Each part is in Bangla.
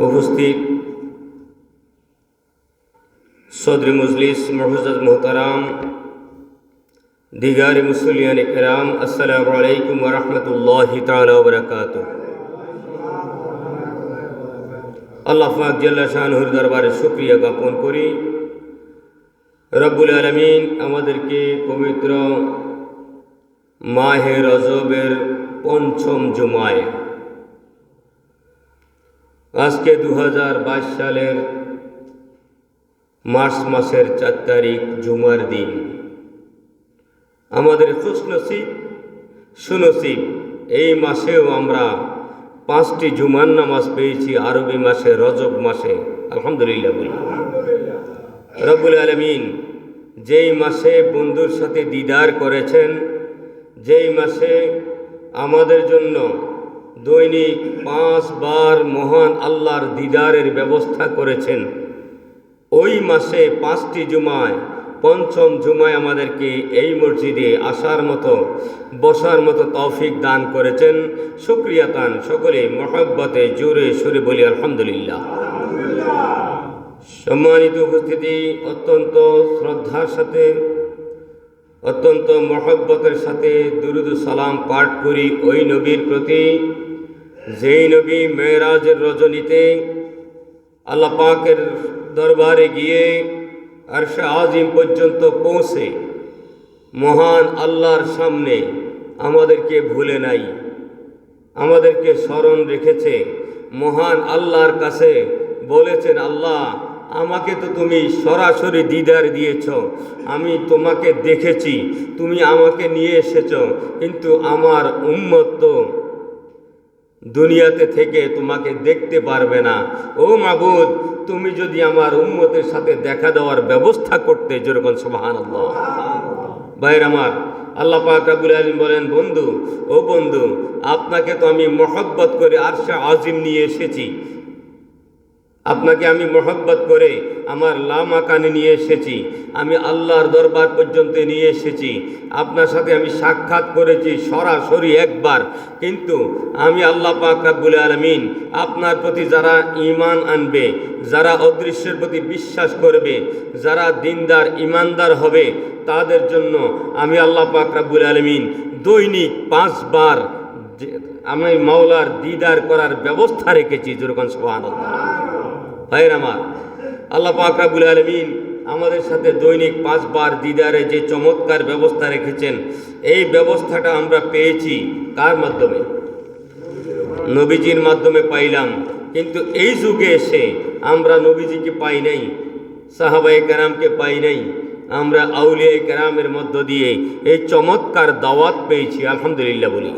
উপস্থিত সদরি মজলিস মুআজ্জাজ মোহতারাম দিগারি মুসলিয়ান কিরাম, আসসালামু আলাইকুম ওয়া রাহমাতুল্লাহি তাআলা ওয়া বারাকাতুহু। আল্লাহ পাক জাল্লা শানুর দরবারে শুকরিয়া জ্ঞাপন করি, রব্বুল আলামিন আমাদেরকে পবিত্র মাহে রজবের পঞ্চম জুমায়, আজকে 2022 সালের মার্চ মাসের 4 তারিখ জুমার দিন, আমাদের খুশনসিব সুনসিব এই মাসেও আমরা 5টি জুমার নামাজ পেয়েছি আরবি মাসে, রজব মাসে। আলহামদুলিল্লাহ বলি। রব্বুল আলামিন যেই মাসে বন্ধুর সাথে দিদার করেছেন, যেই মাসে আমাদের জন্য দৈনিক 5 বার মহান আল্লাহর দিদারের ব্যবস্থা করেছেন, ওই মাসে 5টি জুমায় পঞ্চম জুমায় আমাদেরকে এই মসজিদে আসার মতো, বসার মতো তৌফিক দান করেছেন। শুকরিয়া তান সকলে মহব্বতে জোরে সুরে বলি আলহামদুলিল্লাহ। সম্মানিত উপস্থিতি, অত্যন্ত শ্রদ্ধার সাথে, অত্যন্ত মহব্বতের সাথে দুরুদ সালাম পাঠ করি ওই নবীর প্রতি, যেই নবী মেরাজের রজনীতে আল্লাহ পাকের দরবারে গিয়ে আরশে আজিম পর্যন্ত পৌঁছে মহান আল্লাহর সামনে আমাদেরকে ভুলে নাই, আমাদেরকে স্মরণ রেখেছে। মহান আল্লাহর কাছে বলেছেন, আল্লাহ আমাকে তো তুমি সরাসরি দিদার দিয়েছ, আমি তোমাকে দেখেছি, তুমি আমাকে নিয়ে এসেছ, কিন্তু আমার উম্মত তো দুনিয়াতে থেকে তোমাকে দেখতে পারবে না। ও মাবুদ, তুমি যদি আমার উম্মতের সাথে দেখা দেওয়ার ব্যবস্থা করতে, যেরকম সুবহানাল্লাহ। ভাইয়ের আমার, আল্লাহ পাক রব্বুল আলামিন বলেন, বন্ধু ও বন্ধু, আপনাকে তো আমি মহব্বত করে আরশে আজিম নিয়ে এসেছি, আপনাকে আমি মহব্বত করে আমার লামাকানে নিয়ে এসেছি, আমি আল্লাহর দরবার পর্যন্ত নিয়ে এসেছি, আপনার সাথে আমি সাক্ষাৎ করেছি সরাসরি একবার। কিন্তু আমি আল্লাহ পাক রব্বুল আলামিন আপনার প্রতি যারা ঈমান আনবে, যারা অদৃশ্যের প্রতি বিশ্বাস করবে, যারা দিনদার ঈমানদার হবে, তাদের জন্য আমি আল্লাহ পাক রব্বুল আলামিন দৈনিক 5 বার আমি মাওলার দিদার করার ব্যবস্থা রেখেছি। যেরকম সুবহানাল্লাহ। ভাইয়ের আমার, আল্লাহ পাক রব্বুল আলামিন আমাদের সাথে দৈনিক 5 বার দিদারে যে চমৎকার ব্যবস্থা রেখেছেন, এই ব্যবস্থাটা আমরা পেয়েছি কার মাধ্যমে? নবীজির মাধ্যমে পাইলাম। কিন্তু এই যুগে এসে আমরা নবীজিকে পাই নাই, সাহাবায়ে কেরামকে পাই নাই, আমরা আউলিয়ায়ে কেরামের মধ্য দিয়ে এই চমৎকার দাওয়াত পেয়েছি। আলহামদুলিল্লাহ বলি।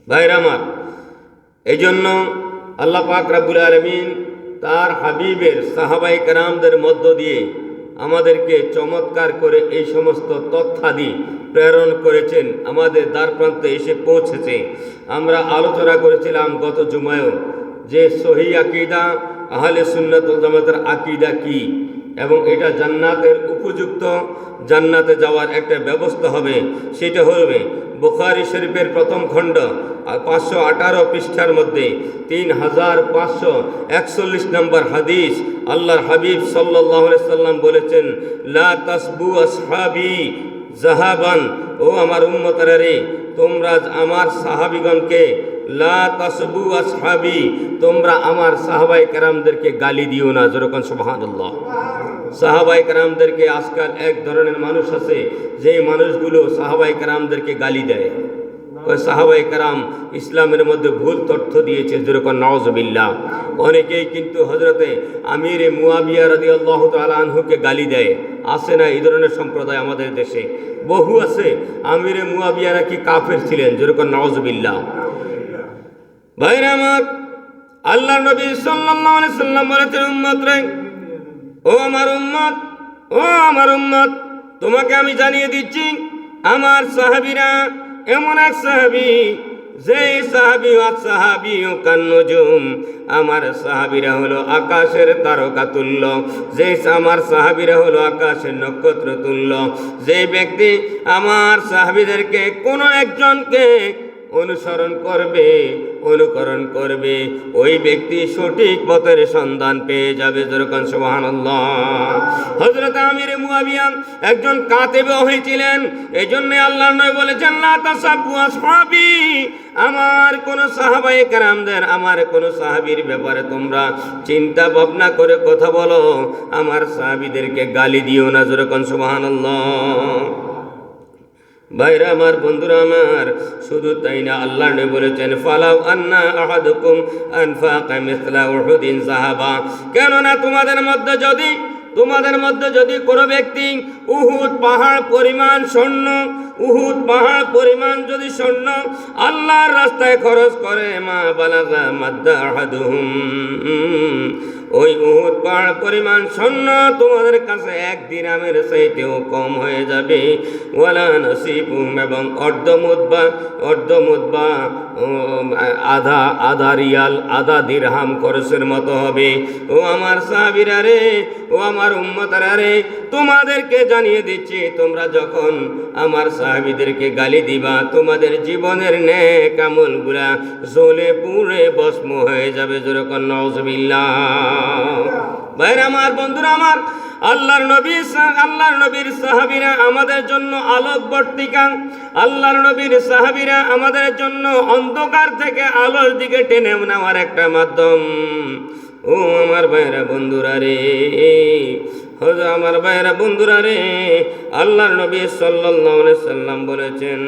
ভাইয়ের আমার, এই জন্য আল্লাহ পাক রব্বুল আলামিন তার হাবিবের সাহাবায়ে কেরামদের মধ্য দিয়ে আমাদেরকে চমৎকার করে এই সমস্ত তথ্যাদি প্রেরণ করেছেন, আমাদের দ্বারপ্রান্তে এসে পৌঁছেছে। আমরা আলোচনা করেছিলাম গত জুমায়ও যে সহিহ আকীদা, আহলে সুন্নাত ওয়াল জামাতের আকীদা কি, এবং এটা জান্নাতের উপযুক্ত, জান্নাতে যাওয়ার একটা ব্যবস্থা হবে। সেটা হবে বুখারী শরীফের প্রথম খণ্ড 518 পৃষ্ঠার মধ্যে 3541 নম্বর হাদিস। আল্লাহর হাবিব সাল্লাল্লাহু আলাইহি সাল্লাম বলেছেন, লা তাসবু আসহাবি জাহাবান, ও আমার উম্মতেরা রে, তোমরা আমার সাহাবীগণকে, লা তাসবু আসহাবি, তোমরা আমার সাহাবায়ে কেরামদেরকে গালি দিও না। যেরকম সুবহানাল্লাহ। সাহাবায়ে কেরামদেরকে আজকাল এক ধরনের মানুষ আছে, যেই মানুষগুলো সাহাবায়ে কেরামদেরকে গালি দেয়, ওই সাহাবায়ে কেরাম ইসলামের মধ্যে ভুল তথ্য দিয়েছে। যেরকম নাউজুবিল্লাহ। অনেকেই কিন্তু হযরতে আমিরে মুয়াবিয়া রাদিয়াল্লাহু তাআলা আনহুকে গালি দেয়। আছে না এই ধরনের সম্প্রদায় আমাদের দেশে? বহু আছে। আমিরে মুয়াবিয়া নাকি কাফের ছিলেন। যেরকম নাউজুবিল্লাহ। ভাইরা আমার, আল্লাহর নবী সাল্লাল্লাহু আলাইহি সাল্লাম বলেছেন, উম্মত রে, ও আমার উম্মত, ও আমার উম্মত, তোমাকে আমি জানিয়ে দিচ্ছি, আমার সাহাবীরা এমন এক সাহাবী, যে সাহাবী সাহাবী ও কান্নজুম, আমার সাহাবীরা হলো আকাশের তারকা তুল্য, যে আমার সাহাবীরা হলো আকাশের নক্ষত্র তুল্য। যে ব্যক্তি আমার সাহাবীদেরকে কোনো একজনকে অনুসরণ করবে, অনুকরণ করবে, ওই ব্যক্তি সঠিক পথের সন্ধান পেয়ে যাবে। যেরকম সুবহানাল্লাহ। হযরত আমির মুয়াবিয়া একজন কাতেব হয়েছিলেন, এই জন্য আল্লাহর নবী বলেছেন, লা তাসাব্বু আসহাবি, আমার কোন সাহাবায়ে কেরামদের, আমার কোন সাহাবীর ব্যাপারে তোমরা চিন্তা ভাবনা করে কথা বলো, আমার সাহাবীদেরকে গালি দিও না। যেরকম সুবহানাল্লাহ। ভাইরা আমার, বন্ধুরা আমার, শুধু তাই না, আল্লাহ নবী বলেছেন, ফালাউ আন্না আহাদুকুম আনফাকা মিসলা উহুদিন যাহাবা, কেননা তোমাদের মধ্যে যদি কোনো ব্যক্তি উহুদ পাহাড় পরিমাণ স্বর্ণ, উহুদ পাহাড় পরিমাণ যদি স্বর্ণ আল্লাহর রাস্তায় খরচ করে, মা বালাগা মাদ্দা আহাদুহুম, ওই উহুদ পাহাড় পরিমাণ স্বর্ণ তোমাদের কাছে এক দিরহামের চাইতেও কম হয়ে যাবে। ওয়ালা নসিবুম, এবং অর্ধমুদ্বা আধা রিয়াল, আধা দিরহাম খরচের মতো হবে। ও আমার সাহাবীরা রে, ও আমার উম্মতরা রে, তোমাদেরকে জানিয়ে দিচ্ছি, তোমরা যখন আমার সাহাবীদেরকে গালি দিবা, তোমাদের জীবনের নেক আমলগুলা জ্বলে পুড়ে ভস্ম হয়ে যাবে। যেরকম নাউজুবিল্লাহ। ভাইরা আমার, বন্ধুরা আমার, আল্লাহর নবীর সাহাবীরা আমাদের জন্য আলোকবর্তিকা, আল্লাহর নবীর সাহাবীরা আমাদের জন্য অন্ধকার থেকে আলোর দিকে টেনে নেওয়ার একটা মাধ্যম। ও আমার ভাইরা বন্ধুরা রে, আমার ভাইরা বন্ধুরা রে, আল্লাহর নবী সাল্লাল্লাহু আলাইহি সাল্লাম বলেছেন,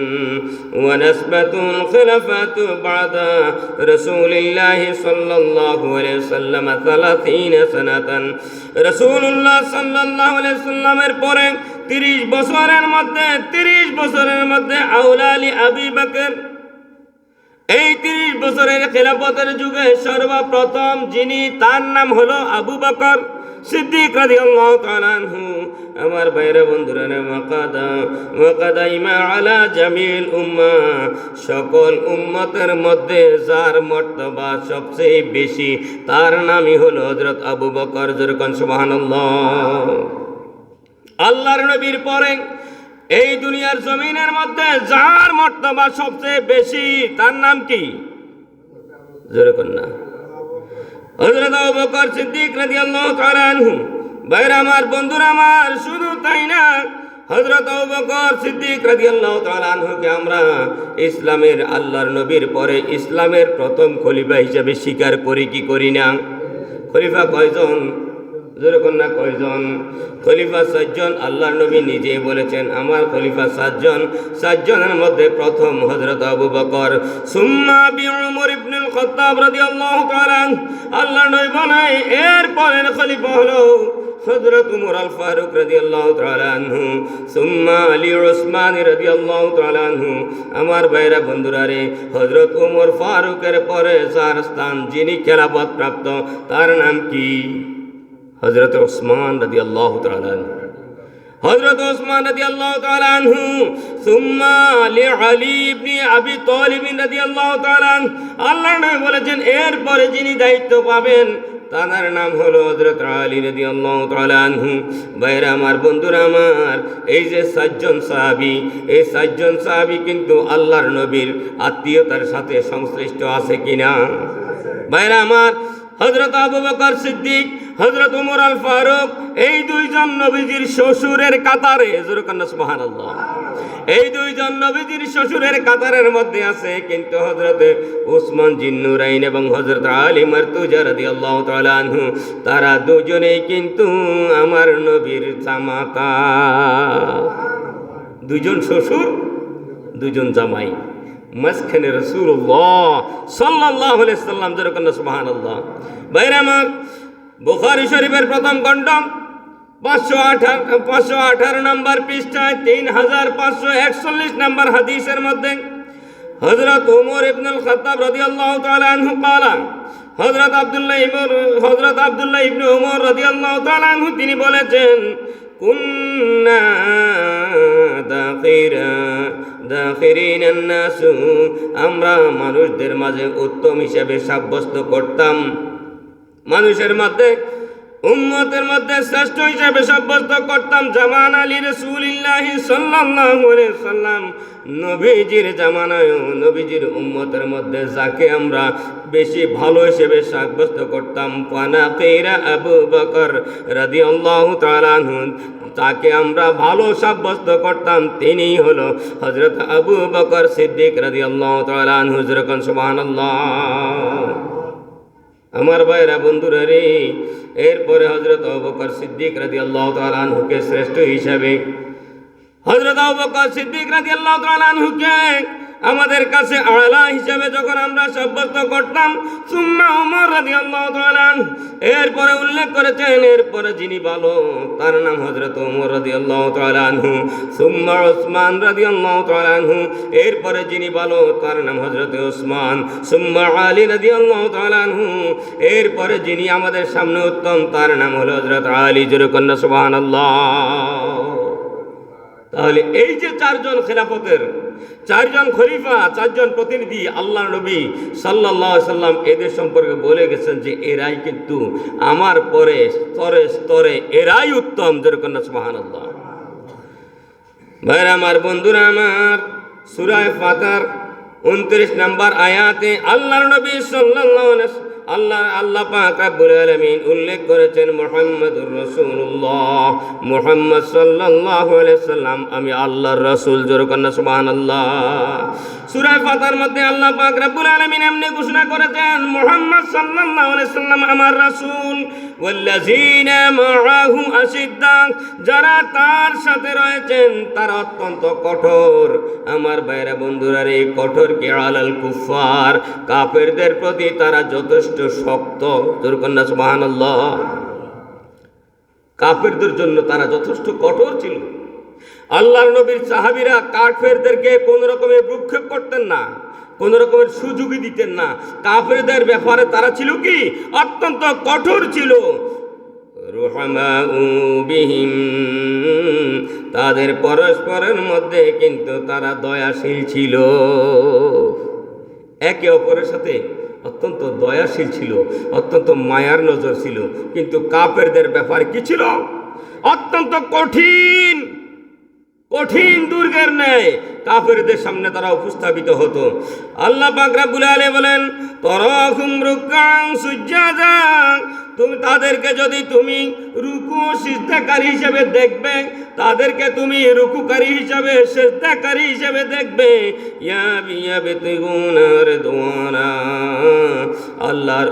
ওয়া নাসবাতুল খিলাফাতু বাদা রাসূলিল্লাহি সাল্লাল্লাহু আলাইহি সাল্লাম 30 সানাতান, রাসূলুল্লাহ সাল্লাল্লাহু আলাইহি সাল্লামের পরে 30 বছরের মধ্যে আউলা আলী আবু বকর, এই 30 বছরের খেলাফতের যুগে সর্বপ্রথম যিনি, তার নাম হলো আবু বকর সিদ্দিক রাদিয়াল্লাহু তাআলা আনহু। আমার ভাইরা বন্ধুরা, ওয়াকাদা ইমা আলা জামিল উম্মাহ, সকল উম্মতের মধ্যে যার মর্তবা সবচেয়ে বেশি, তার নামই হলো হযরত আবু বকর। যেরকম সুবহানাল্লাহ। আল্লাহর নবীর পরে এই দুনিয়ার জমিনের মধ্যে যার মর্তবা সবচেয়ে বেশি, তার নাম কি? যেরকম না, হযরত আবু বকর সিদ্দিক রাদিয়াল্লাহু তাআলা আনহু। ভাইরা আমার, বন্ধুরা আমার, শুধু তাই না, হযরত আবু বকর সিদ্দিক রাদিয়াল্লাহু তাআলা আনহুকে আমরা ইসলামের, আল্লাহর নবীর পরে ইসলামের প্রথম খলিফা হিসেবে স্বীকার করি কি করি না? খলিফা কয়জন? যেরকম না, কয়জন? খলিফা 7 জন। আল্লাহর নবী নিজেই বলেছেন, আমার খলিফা 7 জন। 7 জনের মধ্যে প্রথম হযরত আবু বকর, সুম্মা বি উমর ইবনুল খাত্তাব রাদিয়াল্লাহু তাআলা। আল্লাহর নবী বলেন, এর পরের খলিফা হলো হযরত উমর আল ফারুক রাদিয়াল্লাহু তাআলা আনহু, সুম্মা আলী উসমান রাদিয়াল্লাহু তাআলা আনহু। আমার ভাইরা বন্ধুরা রে, হযরত উমর ফারুকের পরে যার স্থান, যিনি খেলাফত প্রাপ্ত, তার নাম কি? হযরত উসমান রাদিয়াল্লাহু তাআলা আনহু। হযরত উসমান রাদিয়াল্লাহু তাআলা আনহু, সুম্মা আলী ইবনে আবি তালিব রাদিয়াল্লাহু তাআলা আনহু। আল্লাহর নবী বলেছেন, এর পরে যিনি দায়িত্ব পাবেন, তার নাম হলো হযরত আলী রাদিয়াল্লাহু তাআলা আনহু। ভাইরা আমার, বন্ধুরা আমার, এই যে 7 জন সাহাবী, এই 7 জন সাহাবী কিন্তু আল্লাহর নবীর আত্মীয়তার সাথে সংশ্লিষ্ট আছে কিনা? ভাইরা আমার, হযরত আবু বকর সিদ্দিক, হযরত উমর আল ফারুক, এই 2 জন নবীজির শ্বশুরের কাতারে। যেরকম সুবহানাল্লাহ। এই 2 জন নবীজির শ্বশুরের কাতারের মধ্যে আছে, কিন্তু হযরত উসমান জিন্নুরাইন এবং হযরত আলী মারতুজা রাদিয়াল্লাহু তাআলা আনহু, তারা দুজনেই কিন্তু আমার নবীর জামাতা। 2 জন শ্বশুর, 2 জন জামাই, মাঝখানে রাসূলুল্লাহ সাল্লাল্লাহু আলাইহি সাল্লাম। যেরকম সুবহানাল্লাহ। ভাইরা আমার, বুখারী শরীফের প্রথম খণ্ড 518 নম্বর পৃষ্ঠায় 3541 নম্বর হাদিসের মধ্যে হযরত ওমর ইবনুল খাত্তাব রাদিয়াল্লাহু তাআলা আনহু ক্বালা, হযরত আব্দুল্লাহ ইবনে ওমর রাদিয়াল্লাহু তাআলা আনহু তিনি বলেছেন, কুন্না দাখিরিনান নাস, আমরা মানুষদের মাঝে উত্তম হিসেবে সাব্যস্ত করতাম। মানুষের মধ্যে উম্মতের মধ্যে শ্রেষ্ঠ হিসেবে সাব্যস্ত করতাম জামান আলী রাসূলুল্লাহি সাল্লাল্লাহু আলাইহি সাল্লাম। নবীজির জামানায় নবীজির উম্মতের মধ্যে যাকে আমরা বেশি ভালো হিসেবে সাব্যস্ত করতাম, ফানাকিরা আবু বকর রাদিয়াল্লাহু তাআলা আনহু, তাকে আমরা ভালো সাব্যস্ত করতাম, তিনি হলো হযরত আবু বকর সিদ্দিক রাদিয়াল্লাহু তাআলা আনহু। যেরকম সুবহানাল্লাহ। আমার ভাইরা বন্ধুরা রে, এরপরে হযরত আবু বকর সিদ্দিক রাদিয়াল্লাহু তাআলা আনহুকে শ্রেষ্ঠ হিসাবে, হযরত আবু বকর সিদ্দিক রাদিয়াল্লাহু তাআলা আনহুকে আমাদের কাছে আলা হিসাবে যখন আমরা সাব্যস্ত করতাম, সুম্মা ওমর রাদিয়াল্লাহু তাআলা আনহু, এরপরে উল্লেখ করেছেন এরপরে যিনি ভালো তার নাম হযরত ওমর রাদিয়াল্লাহু তাআলা আনহু, সুম্মা উসমান রাদিয়াল্লাহু তাআলা আনহু, এরপরে যিনি ভালো তার নাম হযরত উসমান, সুম্মা আলী রাদিয়াল্লাহু তাআলা আনহু, এরপরে যিনি আমাদের সামনে উত্তম তার নাম হলো হযরত আলী। জোরে কন্যা সুবহানাল্লাহ। তাহলে এই যে চারজন খেলাফতের, চারজন খলিফা, চারজন প্রতিনিধি আল্লাহ নবী সাল্লাল্লাহু আলাইহি সাল্লাম এদের সম্পর্কে বলে গেছেন যে এরাই কিন্তু আমার পরে স্তরে স্তরে এরাই উত্তম। যেরকম সুবহানাল্লাহ। ভাইরা আমার, বন্ধুরা আমার, সূরা ফাতির 29 নম্বর আয়াতে আল্লাহর নবী সাল্লাল্লাহু আলাইহি আল্লাহ পাক রব্বুল আলামিন উল্লেখ করেছেন মুহাম্মাদুর রাসূলুল্লাহ, মুহাম্মদ সাল্লাল্লাহু আলাইহি সাল্লাম আমি আল্লাহর রাসূল। জোরে কন্না সুবহানাল্লাহ। সূরা ফাতির মধ্যে আল্লাহ পাক রব্বুল আলামিন এমনি ঘোষণা করেছেন মুহাম্মদ সাল্লাল্লাহু আলাইহি সাল্লাম আমার রাসূল, ওয়াল্লাযীনা মাআহু আশিদ্দা, যারা তার সাথে রয়েছেন তারা অত্যন্ত কঠোর। আমার ভাইরা বন্ধুরা, এই কঠোর কি আলাল কুফার, কাফেরদের প্রতি তারা যথেষ্ট শক্ত। জোরকন্না সুবহানাল্লাহ। কাফেরদের জন্য তারা যথেষ্ট কঠোর ছিল। আল্লাহর নবীর সাহাবীরা কাফেরদেরকে কোন রকমের ভ্রুক্ষেপ করতেন না, কোন রকমের সুযোগই দিতেন না। কাফেরদের ব্যাপারে তারা ছিল কি অত্যন্ত কঠোর ছিল। রুহামাউ বিহিম, তাদের পরস্পরের মধ্যে কিন্তু তারা দয়াশীল ছিল, একে অপরের সাথে অত্যন্ত দয়াশীল ছিল, অত্যন্ত মায়ার নজর ছিল। কিন্তু কাফেরদের ব্যাপার কি ছিল? অত্যন্ত কঠিন কঠিন দুর্গের ন্যায় কাফেরদের সামনে তারা উপস্থাপিত হতো। আল্লাহ পাক রব্বুল আলামিন বলেন তরাহুম রুকআন সুজ্জাদা, তুমি তাদেরকে যদি তুমি রুকু সিজদাকারী হিসেবে দেখবে, তাদেরকে তুমি রুকুকারী হিসেবে সিজদাকারী হিসেবে দেখবে, ইয়াবিয়াবতিগুনা রিদওয়ানা, আল্লাহর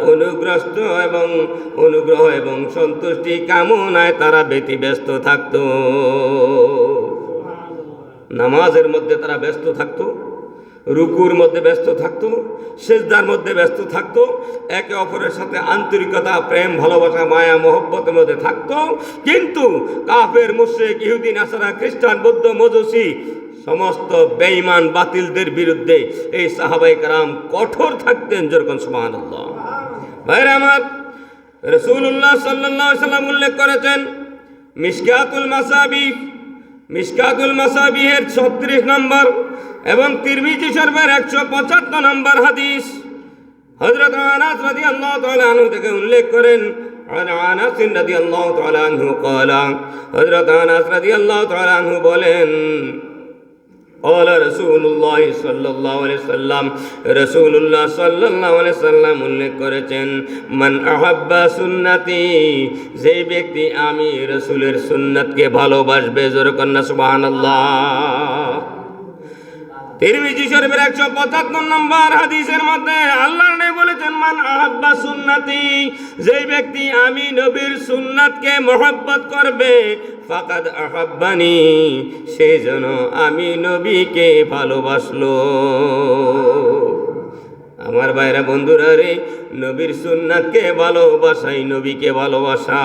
অনুগ্রহ এবং সন্তুষ্টি কামনায় তারা ব্যতিব্যস্ত থাকতো। নামাজের মধ্যে তারা ব্যস্ত থাকতো, রুকুর মধ্যে ব্যস্ত থাকতো, সিজদার মধ্যে ব্যস্ত থাকতো, একে অপরের সাথে আন্তরিকতা, প্রেম, ভালোবাসা, মায়া, মহব্বতের মধ্যে থাকতো। কিন্তু কাফের, মুশরিক, ইহুদি, নাসারা, খ্রিস্টান, বৌদ্ধ, মজুসি সমস্ত বেঈমান বাতিলদের বিরুদ্ধে এই সাহাবায়ে কেরাম কঠোর থাকতেন। যেরকম সুবহানাল্লাহ। ভাইরা আমার, রাসূলুল্লাহ সাল্লাল্লাহু আলাইহি ওয়াসাল্লাম উল্লেখ করেছেন মিশকাতুল মাসাবিহের 36 নম্বর এবং তিরমিজি শরীফের 175 নম্বর হাদিস হযরত আনাস রাদিয়াল্লাহু তাআলা আনহু থেকে উল্লেখ করেন। আনাস রাদিয়াল্লাহু তাআলা আনহু قال, হযরত আনাস রাদিয়াল্লাহু তাআলা আনহু বলেন قال রাসূলুল্লাহ সাল্লাল্লাহু আলাইহি সাল্লাম, রাসূলুল্লাহ সাল্লাল্লাহু আলাইহি সাল্লাম উল্লেখ করেছেন মান আহাব্বা সুন্নতি, যে ব্যক্তি আমি রাসূলের সুন্নাতকে ভালোবাসবে। জোরে কন্না সুবহানাল্লাহ। তিরমিজি শরীফের 175 নম্বর হাদিসের মধ্যে আল্লাহর নবী বলেছেন মান আহাব্বা সুন্নতি, যে ব্যক্তি আমি নবীর সুন্নাতকে মহব্বত করবে, ফাকাদ আহাব্বানি, সে যেন আমি নবীকে ভালোবাসলো। আমার ভাইরা বন্ধুরা রে, নবীর সুন্নাতকে ভালোবাসাই নবীকে ভালোবাসা।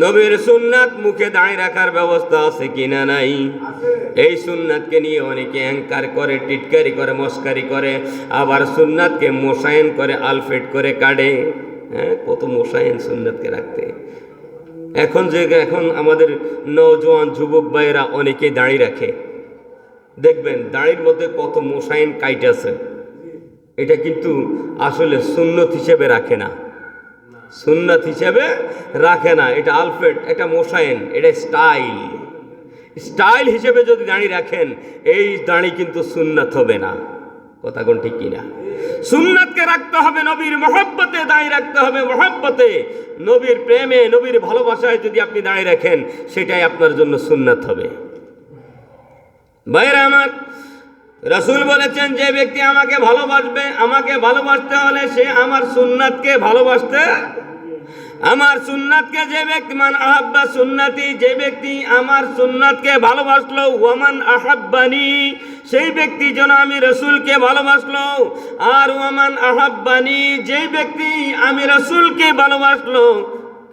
নবীর সুন্নাত মুখে দাঁড়িয়ে রাখার ব্যবস্থা আছে কিনা নাই? এই সুন্নাতকে নিয়ে অনেকে অ্যাঙ্কার করে, টিটকারি করে, মস্কারি করে, আবার সুন্নাতকে মোশায়েন করে, আলফেট করে কাটে। হ্যাঁ, কত মোশায়েন সুন্নাতকে রাখতে। এখন আমাদের নওজোয়ান যুবক ভাইয়েরা অনেকে দাড়ি রাখে, দেখবেন দাড়ির মধ্যে কত মোশায়েন কাইট আছে। এটা কিন্তু আসলে সুন্নত হিসেবে রাখে না। সুন্নাত হিসেবে রাখে না। এটা আলফেট, এটা মোশায়েন, এটা স্টাইল। স্টাইল হিসেবে যদি দাড়ি রাখেন, এই দাড়ি কিন্তু সুন্নাত হবে না। কথা কোন ঠিক কিনা? সুন্নাতকে রাখতে হবে নবীর মহব্বতে, দাড়ি রাখতে হবে মহব্বতে, নবীর প্রেমে, নবীর ভালোবাসায় যদি আপনি দাড়ি রাখেন, সেটাই আপনার জন্য সুন্নাত হবে। ভাইরা আমার, রাসূল বলেছেন যে ব্যক্তি আমাকে ভালোবাসবে, আমাকে ভালোবাসতে হলে সে আমার সুন্নাতকে ভালোবাসতে, আমার সুন্নাতকে যে ব্যক্তি, মান আহাব্বা সুন্নতি, যে ব্যক্তি আমার সুন্নাতকে ভালোবাসলো, ওয়ামান আহাব্বানি, সেই ব্যক্তি যেন আমি রাসূলকে ভালোবাসলো। আর ওয়ামান আহাব্বানি, যে ব্যক্তি আমি রাসূলকে ভালোবাসলো,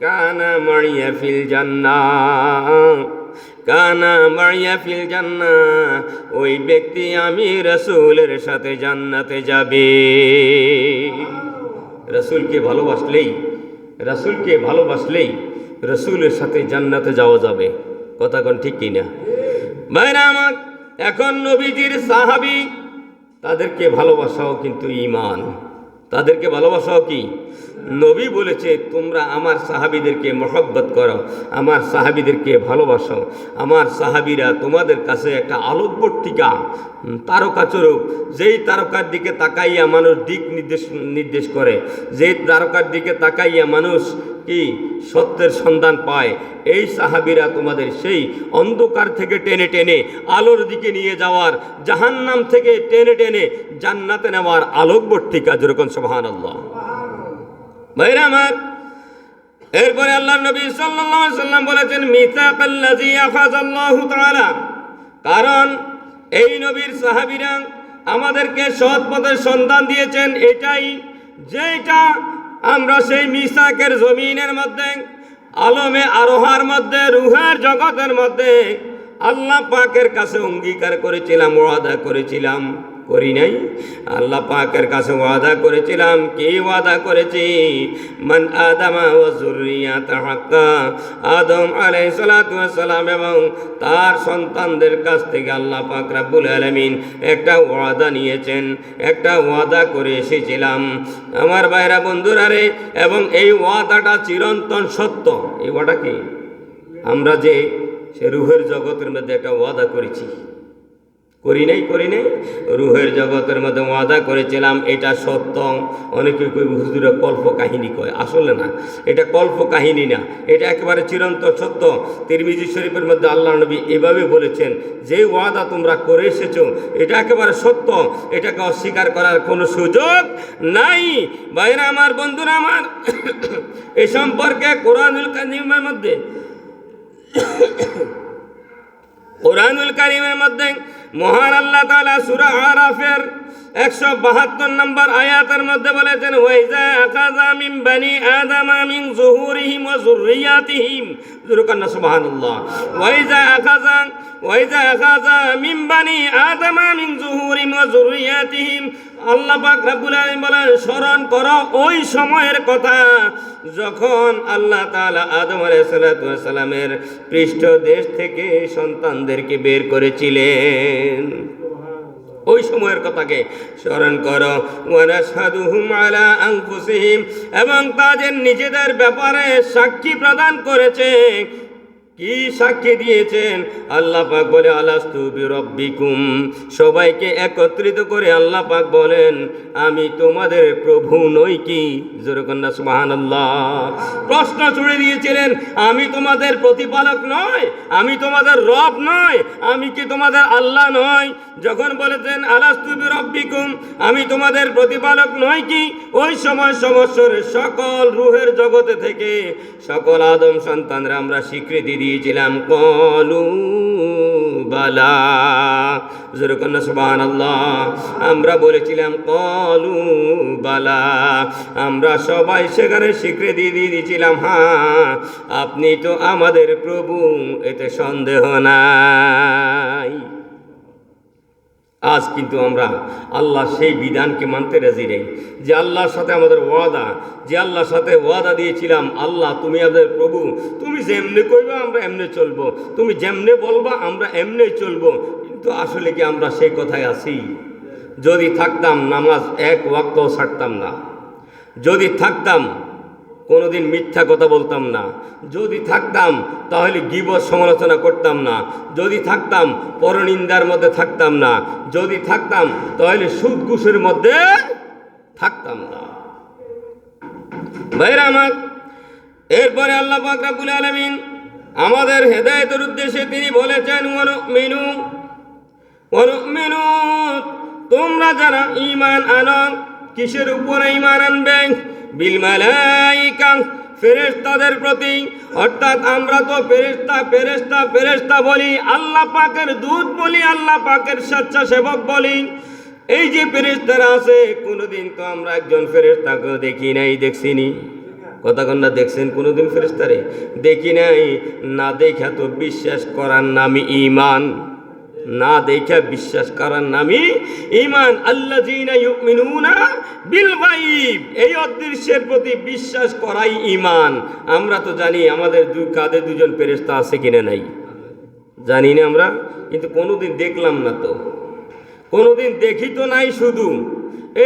কানা মাইয়া ফিল জান্নাহ, কানা মাইয়া ফিল জান্নাহ, ওই ব্যক্তি আমি রাসূলের সাথে জান্নাতে যাবে। রাসূলকে ভালোবাসলেই, রাসূলকে ভালোবাসলেই রাসূলের সাথে জান্নাতে যাওয়া যাবে। কথা কোন ঠিক কিনা? ভাইরা আমার, এখন নবীজির সাহাবী, তাদেরকে ভালোবাসাও কিন্তু ঈমান, তাদেরকে ভালোবাসাও কি? নবী বলেছে তোমরা আমার সাহাবীদেরকে মহব্বত করো, আমার সাহাবীদেরকে ভালোবাসো। আমার সাহাবীরা তোমাদের কাছে একটা আলোকবর্তিকা, তারকাস্বরূপ, যেই তারকার দিকে তাকাইয়া মানুষ দিক নির্দেশ করে, যেই তারকার দিকে তাকাইয়া মানুষ কি সত্যের সন্ধান পায়। এই সাহাবীরা তোমাদের সেই অন্ধকার থেকে টেনে টেনে আলোর দিকে নিয়ে যাওয়ার, জাহান্নাম থেকে টেনে টেনে জান্নাতে নেওয়ার আলোকবর্তিকা। যেরকম সুবহানাল্লাহ। ভাইরা আমার, এরপরে আল্লাহর নবী সাল্লাল্লাহু আলাইহি সাল্লাম বলেছেন মিসাকাল্লাযী আখাযাল্লাহু তাআলা, কারণ এই নবীর সাহাবীরা আমাদেরকে সৎ পথের সন্ধান দিয়েছেন, এটাই যেটা আমরা সেই মিসাকের জমিনের মধ্যে, আলমে আরোহার মধ্যে, রুহের জগতের মধ্যে আল্লাহ পাকের কাছে অঙ্গীকার করেছিলাম, ওয়াদা করেছিলাম, করি নাই? আল্লাহ পাকের কাছে ওয়াদা করেছিলাম। কি ওয়াদা করেছি? মান আদামা ওয়া যুররিয়াতা হাক্কা, আদম আলাইহিস সালাতু ওয়াস সালাম এবং তার সন্তানদের কাছ থেকে আল্লাহ পাক রব্বুল আলামিন একটা ওয়াদা নিয়েছেন, একটা ওয়াদা করে এসেছিলাম। আমার ভাইরা বন্ধুরা রে, এবং এই ওয়াদাটা চিরন্তন সত্য। এই ওয়াদা কি? আমরা যে সে রুহের জগতের মধ্যে একটা ওয়াদা করেছি, করি নাই? করি নাই? রুহের জগতের মধ্যে ওয়াদা করেছিলাম, এটা সত্য। অনেকে কই হুজুরা কল্প কাহিনী কয়, আসলে না, এটা কল্প কাহিনী না, এটা একেবারে চিরন্তন সত্য। তিরমিজি শরীফের মধ্যে আল্লাহ নবী এভাবে বলেছেন, যে ওয়াদা তোমরা করে এসেছো এটা একেবারে সত্য, এটাকে অস্বীকার করার কোনো সুযোগ নাই। ভাইরা আমার, বন্ধুরা আমার, এ সম্পর্কে কোরআনুল কারীমের মধ্যে, কোরআনুল কারীমের মধ্যে মহান আল্লাহ তাআলা সূরা আরাফের 172 নম্বর আয়াতের মধ্যে বলেছেন, ওয়াইজা আখাযা মিন বানি আদামা মিন যুহুরিহিম ওয়া যুররিয়াতিহিম, যুরকান্না সুবহানাল্লাহ। ওয়াইজা আখাযা মিন বানি আদামা মিন যুহুরিহিম ওয়া যুররিয়াতিহিম, আল্লাহ পাক রব্বুল আলামিন বলেন, স্মরণ করো ওই সময়ের কথা যখন আল্লাহ তাআলা আদম আলাইহিস সালামের পৃষ্ঠদেশ থেকে সন্তানদেরকে বের করেছিলেন। ওই সময়ের কথাকে স্মরণ করো। ওয়ানাশহাদুহুম আলা আনফুসিহিম, এবং তাদের নিজেদের ব্যাপারে সাক্ষী প্রদান করেছে। কি সাক্ষী দিয়েছেন? আল্লাহ পাক বলে আলাস্তু বিরব্বিকুম, সবাইকে একত্রিত করে আল্লাহ পাক বলেন, আমি তোমাদের প্রভু নই কি? যেরকম না সুবহানাল্লাহ। প্রশ্ন ছুড়ে দিয়েছিলেন, আমি তোমাদের প্রতিপালক নয়? আমি তোমাদের রব নয়? আমি কি তোমাদের আল্লাহ নয়? যখন বলেছেন আলাস্তু বিরব্বিকুম, আমি তোমাদের প্রতিপালক নয় কি, ওই সময় সমস্যর সকল রুহের জগতে থেকে সকল আদম সন্তানরা আমরা স্বীকৃতি দিয়েছিলাম, কলু বালা, যেরকম না সুবহানাল্লাহ। আমরা বলেছিলাম কলু বালা, আমরা সবাই সেখানে স্বীকৃতি দিয়ে দিয়েছিলাম, হ্যাঁ আপনি তো আমাদের প্রভু, এতে সন্দেহ নাই। আজ কিন্তু আমরা আল্লাহ সেই বিধানকে মানতে রাজি নেই, যে আল্লাহর সাথে আমাদের ওয়াদা, যে আল্লাহর সাথে ওয়াদা দিয়েছিলাম, আল্লাহ তুমি আমাদের প্রভু, তুমি যেমনে কইবা আমরা এমনে চলবো, তুমি যেমনে বলবা আমরা এমনে চলবো। কিন্তু আসলে কি আমরা সেই কথায় আছি? যদি থাকতাম নামাজ এক ওয়াক্তও ছাড়তাম না, যদি থাকতাম কোনোদিন মিথ্যা কথা বলতাম না, যদি থাকতাম তাহলে গীবত সমালোচনা করতাম না, যদি থাকতাম পরনিন্দার মধ্যে থাকতাম না, যদি থাকতাম তাহলে সুদ ঘুষের মধ্যে থাকতাম না। ভাইরা আমার, এরপরে আল্লাহ পাক রব্বুল আলামিন আমাদের হেদায়েতের উদ্দেশ্যে তিনি বলেছেন, ওয়ানুমিনু, তোমরা যারা ঈমান আনো, কিসের উপরে ঈমান আনবে? বিল মালাইকা, ফেরেশতাদের প্রতি। অর্থাৎ আমরা তো ফেরেশতা বলি, আল্লাহ পাকের দূত বলি, আল্লাহ পাকের স্বেচ্ছাসেবক বলি। এই যে ফেরেশতারা আছে, কোনোদিন তো আমরা একজন ফেরেশতাকে দেখি নাই, দেখছিনি। কথা কন্যা দেখছেন কোনোদিন ফেরেশতারে? দেখি নাই। না দেখা তো বিশ্বাস করার নামই ঈমান, না দেখা বিশ্বাস করার নামই ঈমান। আল্লাযীনা ইউমিনুনা বিল গায়ব, এই অদৃশ্যের প্রতি বিশ্বাস করাই ঈমান। আমরা তো জানি আমাদের দুই কাঁধে দুজন ফেরেশতা আছে কিনা নাই, জানি না আমরা, কিন্তু কোনোদিন দেখলাম না, তো কোনোদিন দেখি তো নাই। শুধু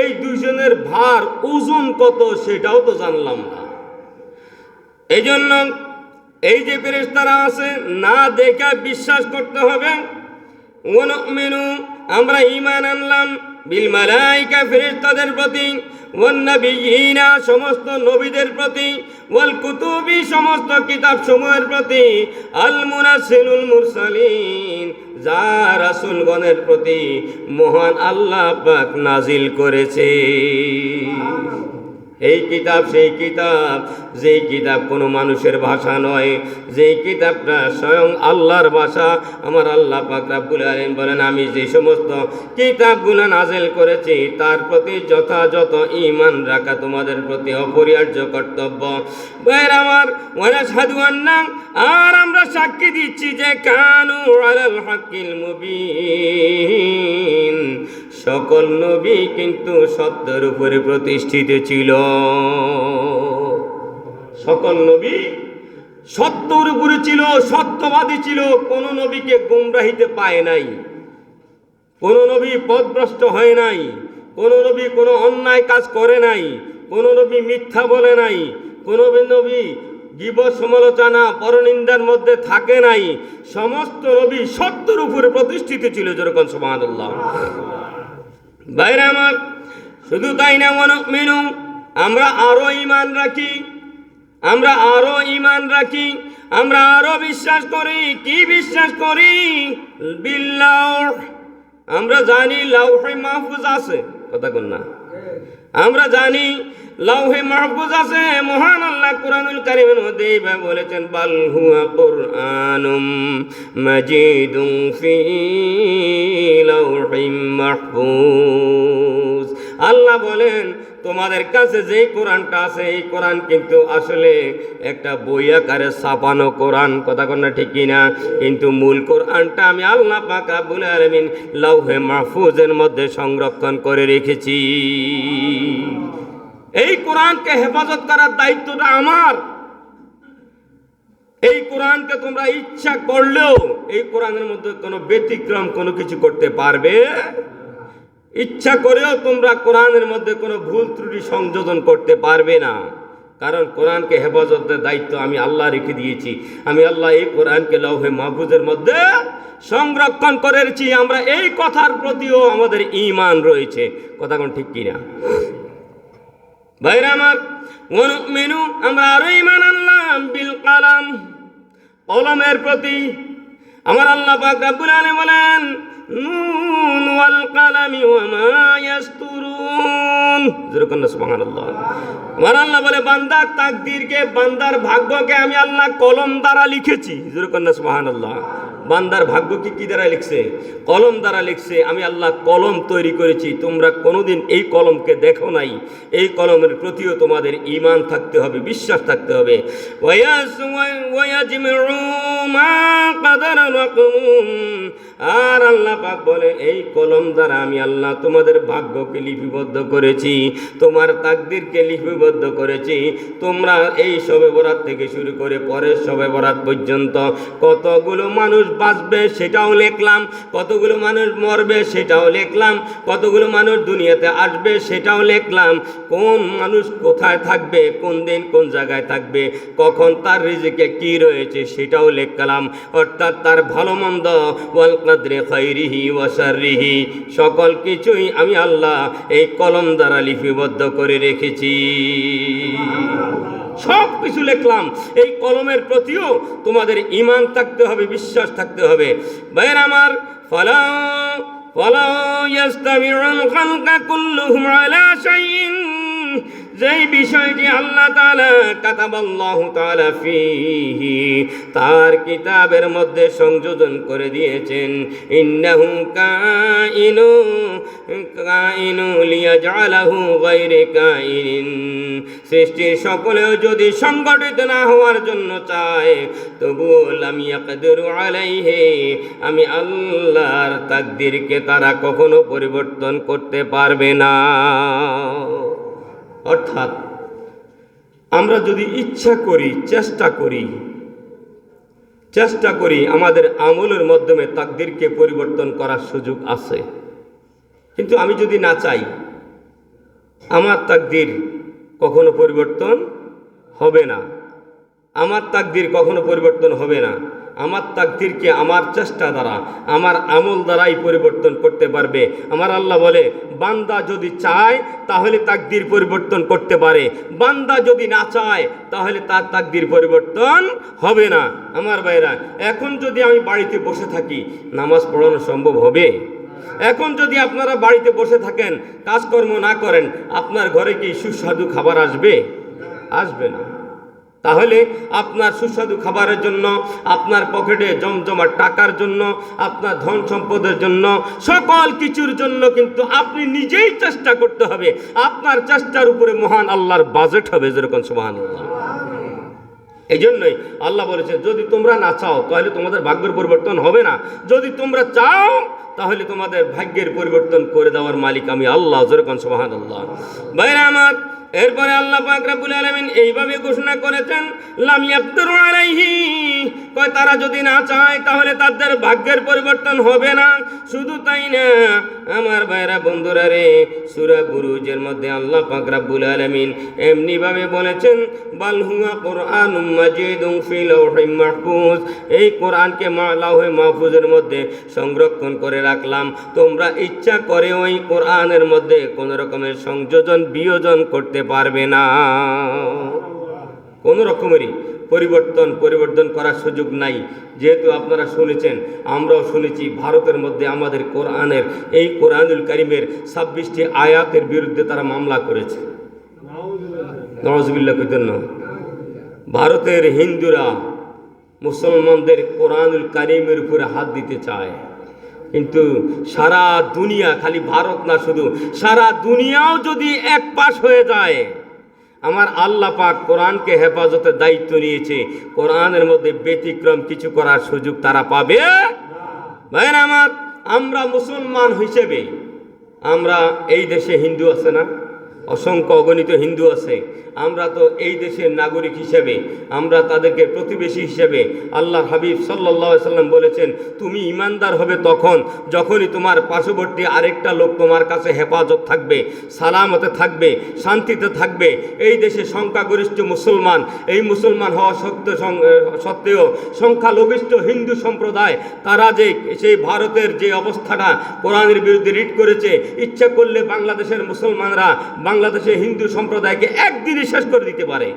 এই দুইজনের ভার ওজন কত সেটাও তো জানলাম না। এই জন্য এই যে ফেরেশতারা আছে, না দেখা বিশ্বাস করতে হবে। ওয়ানুমিনু, আমরা ঈমান আনলাম, বিল মালাইকা, ফেরেশতাদের প্রতি, ওয়ান নাবিয়িনা, সমস্ত নবীদের প্রতি, ওয়াল কুতুবি, সমস্ত কিতাব সমূহের প্রতি, আল মুনাজ্জিলুল মুরসালিন, যা রাসূলগণের প্রতি মহান আল্লাহ পাক নাজিল করেছে। এই কিতাব সেই কিতাব, যেই কিতাব কোনো মানুষের ভাষা নয়, যেই কিতাবটা স্বয়ং আল্লাহর ভাষা। আমার আল্লাহ পাক রব্বুল আলামিন বলেন, আমি যে সমস্ত কিতাবগুলো নাজিল করেছি তার প্রতি যথাযথ ঈমান রাখা তোমাদের প্রতি অপরিহার্য কর্তব্য। ভাইরা আমার, ওয়ানাশহাদু আন্না, আর আমরা সাক্ষী দিচ্ছি যে কানু আলাল হাক্কিল মুবিন, সকল নবী কিন্তু সত্যের উপরে প্রতিষ্ঠিত ছিল। সকল নবী সত্যের উপরে ছিল, সত্যবাদী ছিল। কোন নবীকে গোমরাহিতে পায় নাই, কোন নবী পথভ্রষ্ট হয় নাই, কোন নবী কোনো অন্যায় কাজ করে নাই, কোন নবী মিথ্যা বলে নাই, কোন নবী গীবত সমালোচনা পরনিন্দার মধ্যে থাকে নাই। সমস্ত নবী সত্যের উপরে প্রতিষ্ঠিত ছিল। যেরকম সুবহানাল্লাহ। ভাইরা আমার, শুধু তাই না, ওয়ানুমিনু, আমরা আরো ঈমান রাখি, আমরা আরো ঈমান রাখি, আমরা আরো বিশ্বাস করি। কি বিশ্বাস করি? বিল্লাহ, আমরা জানি লাউহে মাহফুজ আছে। কথা কোন না? আমরা জানি লাউহে মাহফুজ আছে। মহান আল্লাহ কুরআনুল কারীমের মধ্যে এইভাবে বলেছেন, বাল হুয়া কুরআনুম মাজিদুন ফি লাউহিম মাহফুজ। আল্লাহ বলেন, তোমাদের কাছে যেই কোরআনটা আছে, এই কোরআন কিন্তু আসলে একটা বই আকারে ছাপানো কোরআন। কথা কন না, ঠিক কিনা? কিন্তু মূল কোরআনটা আমি আল্লাহ পাক রব্বুল আলামিন লাউহে মাহফুজের মধ্যে সংরক্ষণ করে রেখেছি। এই কোরআনকে হেফাজত করার দায়িত্বটা আমার। এই কোরআনকে তোমরা ইচ্ছা করলেও এই কোরআনের মধ্যে কোনো ব্যতিক্রম কোনো কিছু করতে পারবে, ইচ্ছা করেও তোমরা কোরআনের মধ্যে কোনো ভুল ত্রুটি সংযোজন করতে পারবে না। কারণ কোরআনকে হেফাজতের দায়িত্ব আমি আল্লাহ রেখে দিয়েছি। আমি আল্লাহ এই কোরআনকে লাউহে মাহফুজের মধ্যে সংরক্ষণ করে রেখেছি। আমরা এই কথার প্রতিও আমাদের ঈমান রয়েছে। কথা কোন ঠিক কিনা? ভাইরা আমার, ওয়ানুমিনু, আমরা আরো ঈমান আনলাম বিল কালাম, কলমের প্রতি। আমার আল্লাহ পাক রব্বুল আলামিন বলেন, নুন ওয়াল কালামি ওয়া মা ইয়াসতুরুন। যেরকম সুবহানাল্লাহ। আমার আল্লাহ বলে, বান্দার তাকদীরকে, বান্দার ভাগ্যকে আমি আল্লাহ কলম দ্বারা লিখেছি। যেরকম সুবহানাল্লাহ। বান্দার ভাগ্য কি দ্বারা লিখছে? কলম দ্বারা লিখছে। আমি আল্লাহ কলম তৈরি করেছি। তোমরা কোনোদিন এই কলমকে দেখো নাই। এই কলমের প্রতিও তোমাদের ঈমান থাকতে হবে, বিশ্বাস থাকতে হবে। আর আল্লাহ পাক বলে, এই কলম দ্বারা আমি আল্লাহ তোমাদের ভাগ্যকে লিপিবদ্ধ করেছি, তোমার তাকদীরকে লিপিবদ্ধ করেছি। তোমরা এই শবে বরাত থেকে শুরু করে পরের শবে বরাত পর্যন্ত কতগুলো মানুষ বাঁচবে সেটাও লিখলাম, কতগুলো মানুষ মরবে সেটাও লিখলাম, কতগুলো মানুষ দুনিয়াতে আসবে সেটাও লিখলাম, কোন মানুষ কোথায় থাকবে, কোন দিন কোন জায়গায় থাকবে, কখন তার রিজিকে কি রয়েছে সেটাও লিখলাম। অর্থাৎ তার ভালো মন্দ ওয়াল কদরে খাইরিহি ওয়া শাররিহি সকল কিছুই আমি আল্লাহ এই কলম দ্বারা লিপিবদ্ধ করে রেখেছি। সব কিছু লিখলাম। এই কলমের প্রতিও তোমাদের ঈমান থাকতে হবে, বিশ্বাস থাকতে হবে। ভাইয়েরা আমার, ফালা ইয়াস্তামিউল খালকা কুল্লুহুম আলা শাইইন, যেই বিষয়টি আল্লাহ তাআলা কাতাবাল্লাহু তাআলা ফীহি তার কিতাবের মধ্যে সংযোজন করে দিয়েছেন, ইন্নাহু কাইনু লিয়াজআলাহু গায়রা কাইনিন, সৃষ্টির সকলেও যদি সংগঠিত না হওয়ার জন্য চায় তবুও লাম ইয়াকদিরু আলাইহি, আমি আল্লাহর তাকদীরকে তারা কখনো পরিবর্তন করতে পারবে না। অর্থাৎ আমরা যদি ইচ্ছা করি, চেষ্টা করি আমাদের আমলের মাধ্যমে তাকদীরকে পরিবর্তন করার সুযোগ আছে। কিন্তু আমি যদি না চাই, আমার তাকদীর কখনো পরিবর্তন হবে না, আমার তাকদীর কখনো পরিবর্তন হবে না। আমার তাকদীরকে আমার চেষ্টা দ্বারা, আমার আমল দ্বারাই পরিবর্তন করতে পারবে। আমার আল্লাহ বলে, বান্দা যদি চায় তাহলে তাকদীর পরিবর্তন করতে পারে, বান্দা যদি না চায় তাহলে তার তাকদীর পরিবর্তন হবে না। আমার ভাইরা, এখন যদি আমি বাড়িতে বসে থাকি, নামাজ পড়ানো সম্ভব হবে? এখন যদি আপনারা বাড়িতে বসে থাকেন, কাজকর্ম না করেন, আপনার ঘরে কি সুস্বাদু খাবার আসবে? আসবে না। তাহলে আপনার সুস্বাদু খাবারের জন্য, আপনার পকেটে জমজমাট টাকার জন্য, আপনার ধন সম্পদের জন্য, সকল কিছুর জন্য কিন্তু আপনি নিজেই চেষ্টা করতে হবে। আপনার চেষ্টার উপরে মহান আল্লাহর বাজেট হবে, যেরকম সুবহানাল্লাহ। এই জন্যই আল্লাহ বলেছে, যদি তোমরা না চাও তাহলে তোমাদের ভাগ্যের পরিবর্তন হবে না, যদি তোমরা চাও তাহলে তোমাদের ভাগ্যের পরিবর্তন করে দেওয়ার মালিক আমি আল্লাহ, যেরকম সুবহানাল্লাহ। ভাইরা আমার, এরপরে আল্লাহ পাক রব্বুল আলামিন এইভাবে ঘোষণা করেছেন, লাম ইয়াকদিরু আলাইহি, কয় তারা যদি না চায় তাহলে তাদের ভাগ্যের পরিবর্তন হবে না। শুধু তাই না আমার ভাইরা বন্ধুরা রে, সূরা বুরুজের মধ্যে আল্লাহ পাক রব্বুল আলামিন এমনি ভাবে বলেছেন, বাল হুয়া কুরআনুম মাজিদুন ফি লাওহিম মাহফুজ, এই কোরআনকে লাওহে মাহফুজের মধ্যে সংরক্ষণ করে রাখলাম। তোমরা ইচ্ছা করে ওই কোরআনের মধ্যে কোনো রকমের সংযোজন বিয়োজন করতে পারবে না, কোনো রকমেরই পরিবর্তন করার সুযোগ নাই। যেহেতু আপনারা শুনেছেন, আমরাও শুনেছি, ভারতের মধ্যে আমাদের কোরআনের, এই কোরআনুল কারীমের 26টি আয়াতের বিরুদ্ধে তারা মামলা করেছে। নাউযুবিল্লাহ কইতেন না। ভারতের হিন্দুরা মুসলমানদের কোরআনুল কারীমের উপরে হাত দিতে চায়, কিন্তু সারা দুনিয়া, খালি ভারত না, শুধু সারা দুনিয়াও যদি এক পাশ হয়ে যায়, আমার আল্লাহ পাক কোরআনকে হেফাজতের দায়িত্ব নিয়েছে, কোরআনের মধ্যে ব্যতিক্রম কিছু করার সুযোগ তারা পাবে। ভাইরা আমার, আমরা মুসলমান হিসেবে, আমরা এই দেশে হিন্দু আছে না, অসংখ্য অগণিত হিন্দু আছে, আমরা তো এই দেশের নাগরিক হিসেবে, আমরা তাদেরকে প্রতিবেশী হিসেবে, আল্লাহ হাবিব সাল্লাল্লাহু আলাইহি সাল্লাম বলেছেন, তুমি ইমানদার হবে তখন যখনই তোমার পার্শ্ববর্তী আরেকটা লোক তোমার কাছে হেফাজত থাকবে, সালামতে থাকবে, শান্তিতে থাকবে। এই দেশে সংখ্যাগরিষ্ঠ মুসলমান, এই মুসলমান হওয়া সত্ত্বেও সংখ্যালঘিষ্ঠ হিন্দু সম্প্রদায়, তারা যে সেই ভারতের যে অবস্থাটা কোরআনের বিরুদ্ধে রিট করেছে, ইচ্ছা করলে বাংলাদেশের মুসলমানরা বাংলাদেশের হিন্দু সম্প্রদায়কে একদিনই শেষ করে দিতে পারে।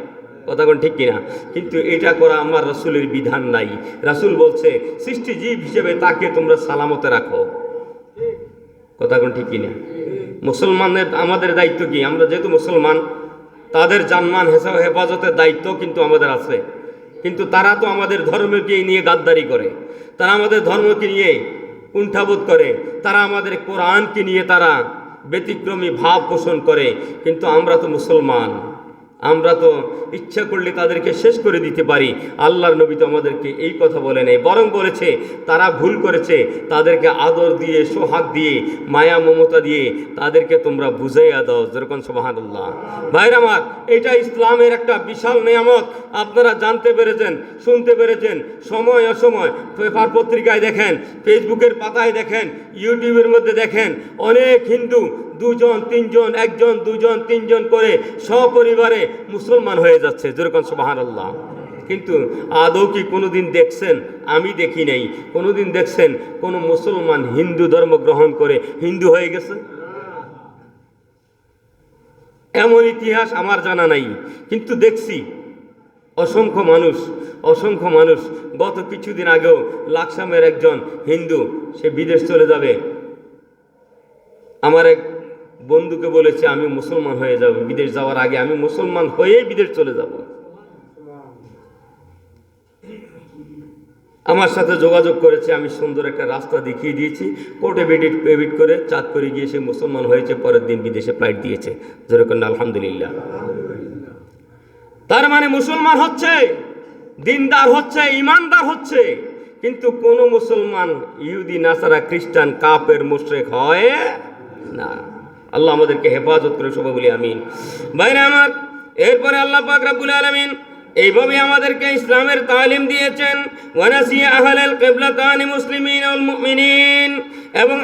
কথা কোন ঠিক কিনা? কিন্তু এটা করা আমার রাসূলের বিধান নাই। রাসূল বলছে, সৃষ্টিজীব হিসেবে তাকে তোমরা সালামতে রাখো। কথা কোন ঠিক কিনা? মুসলমানদের আমাদের দায়িত্ব কি? আমরা যেহেতু মুসলমান, তাদের জানমান হেফাজতের দায়িত্ব কিন্তু আমাদের আছে। কিন্তু তারা তো আমাদের ধর্মকে নিয়ে গাদ্দারি করে, তারা আমাদের ধর্মকে নিয়ে কুণ্ঠাবোধ করে, তারা আমাদের কোরআনকে নিয়ে তারা ব্যতিক্রমী ভাব পোষণ করে। কিন্তু আমরা তো মুসলমান, আমরা তো ইচ্ছা করলে তাদেরকে শেষ করে দিতে পারি। আল্লাহর নবী তো আমাদেরকে এই কথা বলে নেই, বরং বলেছে তারা ভুল করেছে, তাদেরকে আদর দিয়ে, সোহাগ দিয়ে, মায়া মমতা দিয়ে তাদেরকে তোমরা বুঝাইয়া দাও। যেরকম সুবহানাল্লাহ। ভাইরা আমার, এটা ইসলামের একটা বিশাল নিয়ামত। আপনারা জানতে পেরেছেন, শুনতে পেরেছেন, সময় অসময় পেপার পত্রিকায় দেখেন, ফেসবুকের পাতায় দেখেন, ইউটিউবের মধ্যে দেখেন, অনেক হিন্দু দুজন তিনজন, একজন দুজন তিনজন করে সপরিবারে মুসলমান হয়ে যাচ্ছে। যেরকম সুবহানাল্লাহ। কিন্তু আদৌ কি কোনোদিন দেখছেন? আমি দেখি নাই। কোনোদিন দেখছেন কোনো মুসলমান হিন্দু ধর্ম গ্রহণ করে হিন্দু হয়ে গেছে? এমন ইতিহাস আমার জানা নাই। কিন্তু দেখছি অসংখ্য মানুষ গত কিছুদিন আগেও লাকসামের একজন হিন্দু, সে বিদেশ চলে যাবে। আমার এক বন্ধুকে বলেছে আমি মুসলমান হয়ে যাব, বিদেশ যাওয়ার আগে আমি মুসলমান হয়েই বিদেশ চলে যাব। আমার সাথে যোগাযোগ করেছে, আমি সুন্দর একটা রাস্তা দেখিয়ে দিয়েছি, কোর্টে পেভিট করে চাঁদ করে গিয়ে সে মুসলমান হয়েছে, পরের দিন বিদেশে ফ্লাইট দিয়েছে। যেরকম আলহামদুলিল্লাহ। তার মানে মুসলমান হচ্ছে, দিনদার হচ্ছে, ইমানদার হচ্ছে, কিন্তু কোন মুসলমান ইহুদি, নাসারা, খ্রিস্টান, কাফের, মুশরিক হয় না। আল্লাহ আমাদেরকে হেফাজত করে, সবাই বলি আমিন। ভাইরা আমার, এরপরে আল্লাহ পাক রব্বুল আলামিন এইভাবে আমাদেরকে ইসলামের তালিম দিয়েছেন। ওয়ানাসিয়া আহলাল কিবলাতানি মুসলিমিন ওয়াল মুমিনিন, এবং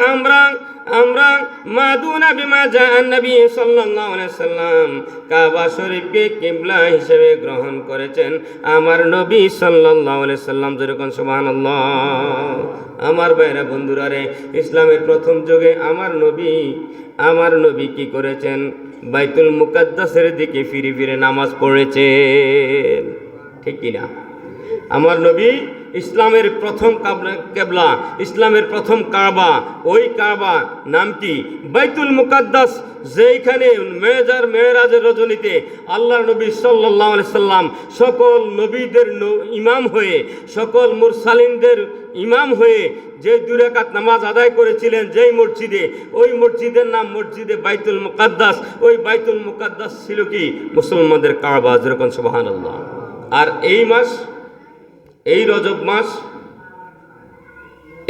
আমরা মাদুনা বিমা জাআন নবী সাল্লাল্লাহু আলাইহি সাল্লাম, কাবা শরীফকে কিবলা হিসেবে গ্রহণ করেছেন আমার নবী সাল্লাল্লাহু আলাইহি সাল্লাম। যেরকম সুবহানাল্লাহ। আমার ভাইরা বন্ধুরা রে, ইসলামের প্রথম যুগে আমার নবী কি করেছেন? বাইতুল মুকাদ্দাসের দিকে ফিরে ফিরে নামাজ পড়েছেন, ঠিক কিনা? আমার নবী ইসলামের প্রথম কেবলা, ইসলামের প্রথম কাবা, ওই কাবা নাম কি? বাইতুল মুকাদ্দাস, যেখানে মেরাজের রজনীতে আল্লাহর নবী সাল্লাল্লাহু আলাইহি সাল্লাম সকল নবীদের ইমাম হয়ে, সকল মুরসালিনদের ইমাম হয়ে যে 2 রাকাত নামাজ আদায় করেছিলেন যেই মসজিদে, ওই মসজিদের নাম মসজিদে বাইতুল মুকাদ্দাস। ওই বাইতুল মুকাদ্দাস ছিল কি? মুসলমানদের কাবা। যেরকম সুবহানাল্লাহ। আর এই মাস, এই রজব মাস,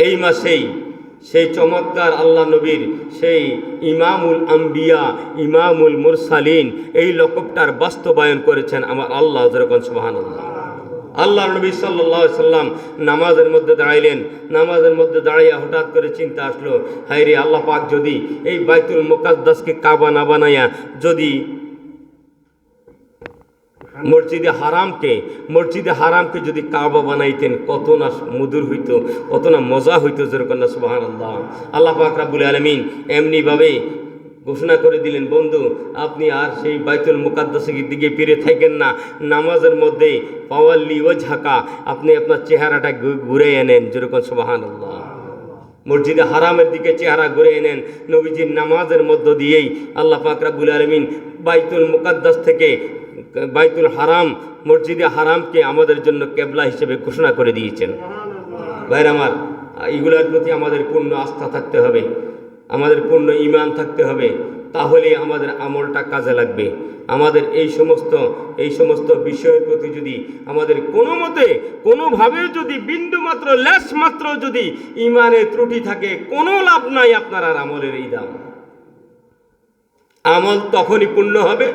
এই মাসেই সেই চমৎকার আল্লাহ নবীর সেই ইমামুল আম্বিয়া, ইমামুল মুরসালিন, এই লকবটার বাস্তবায়ন করেছেন আমার আল্লাহ। যেরকম সুবহানাল্লাহ। আল্লাহ নবী সাল্লাল্লাহু আলাইহি সাল্লাম নামাজের মধ্যে দাঁড়াইলেন। নামাজের মধ্যে দাঁড়াইয়া হঠাৎ করে চিন্তা আসলো, হায় রে, আল্লাহ পাক যদি এই বাইতুল মুকাদ্দাসকে কাবা না বানাইয়া যদি মসজিদে হারামকে যদি কাবা বানাইতেন, কত না মধুর হইতো, কত না মজা হইতো। যেরকম না সুবহানাল্লাহ। আল্লাহ পাক রব্বুল আলামিন এমনিভাবে ঘোষণা করে দিলেন, বন্ধু আপনি আর সেই বাইতুল মুকাদ্দাসের দিকে ফিরে থাকেন না, নামাজের মধ্যে পাওয়াল্লি ওয়াজহাকা, আপনি আপনার চেহারাটা ঘুরে এনেন। যেরকম সুবহানাল্লাহ। মসজিদে হারামের দিকে চেহারা ঘুরে এনেন নবীজির নামাজের মধ্য দিয়েই। আল্লাহ পাক রব্বুল আলামিন বাইতুল মুকাদ্দাস থেকে বাইতুল হারাম, মসজিদে হারামকে আমাদের জন্য কেবলা হিসেবে ঘোষণা করে দিয়েছেন। ভাইরা আমার, এগুলোর প্রতি আমাদের পূর্ণ আস্থা থাকতে হবে, আমাদের পূর্ণ ঈমান থাকতে হবে, তাহলে আমাদের আমলটা কাজে লাগবে। আমাদের এই সমস্ত বিষয়ের প্রতি যদি আমাদের কোনো মতে কোনোভাবে যদি বিন্দুমাত্র লেশ মাত্র যদি ঈমানের ত্রুটি থাকে, কোনো লাভ নাই আপনার আর আমলের এই দাম। আমল তখনই পূর্ণ হবে,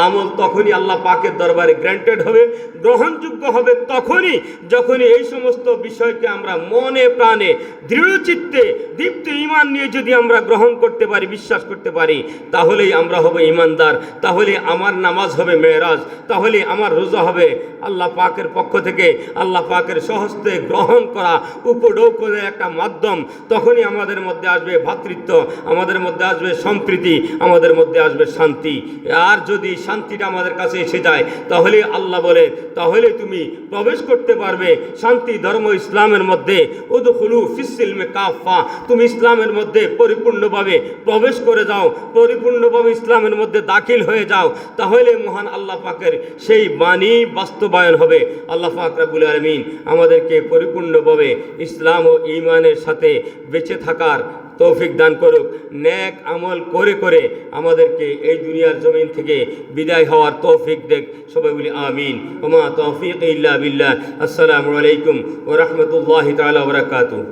আমল তখনই আল্লাহ পাকের দরবারে গ্র্যান্টেড হবে, গ্রহণযোগ্য হবে তখনই যখনই এই সমস্ত বিষয়কে আমরা মনে প্রাণে দৃঢ়চিত্তে দীপ্ত ঈমান নিয়ে যদি আমরা গ্রহণ করতে পারি, বিশ্বাস করতে পারি, তাহলেই আমরা হব ঈমানদার। তাহলে আমার নামাজ হবে মেরাজ, তাহলে আমার রোজা হবে আল্লাহ পাকের পক্ষ থেকে আল্লাহ পাকের স্বহস্তে গ্রহণ করা উপঢৌকনের একটা মাধ্যম। তখনই আমাদের মধ্যে আসবে ভ্রাতৃত্ব, আমাদের মধ্যে আসবে সম্প্রীতি, আমাদের মধ্যে আসবে শান্তি। আর যদি শান্তিটা আমাদের কাছে এসে যায়, তাহলে আল্লাহ বলে, তাহলে তুমি প্রবেশ করতে পারবে শান্তি ধর্ম ইসলামের মধ্যে। উদখুলু ফিস-সিলমি কাফা, তুমি ইসলামের মধ্যে পরিপূর্ণভাবে প্রবেশ করে যাও, পরিপূর্ণভাবে ইসলামের মধ্যে দাখিল হয়ে যাও, তাহলে মহান আল্লাহ পাকের সেই বাণী বাস্তবায়ন হবে। আল্লাহ পাক রব্বুল আলামিন আমাদেরকে পরিপূর্ণভাবে ইসলাম ও ঈমানের সাথে বেঁচে থাকার তৌফিক দান করুক, নেক আমল করে করে আমাদেরকে এই দুনিয়ার জমিন থেকে বিদায় হওয়ার তৌফিক দেখ। সবাই বলি আমিন। ওমা তৌফিক ইল্লা বিল্লাহ। আসসালামু আলাইকুম ওয়া রাহমাতুল্লাহি তাআলা ওয়া বারাকাতুহু।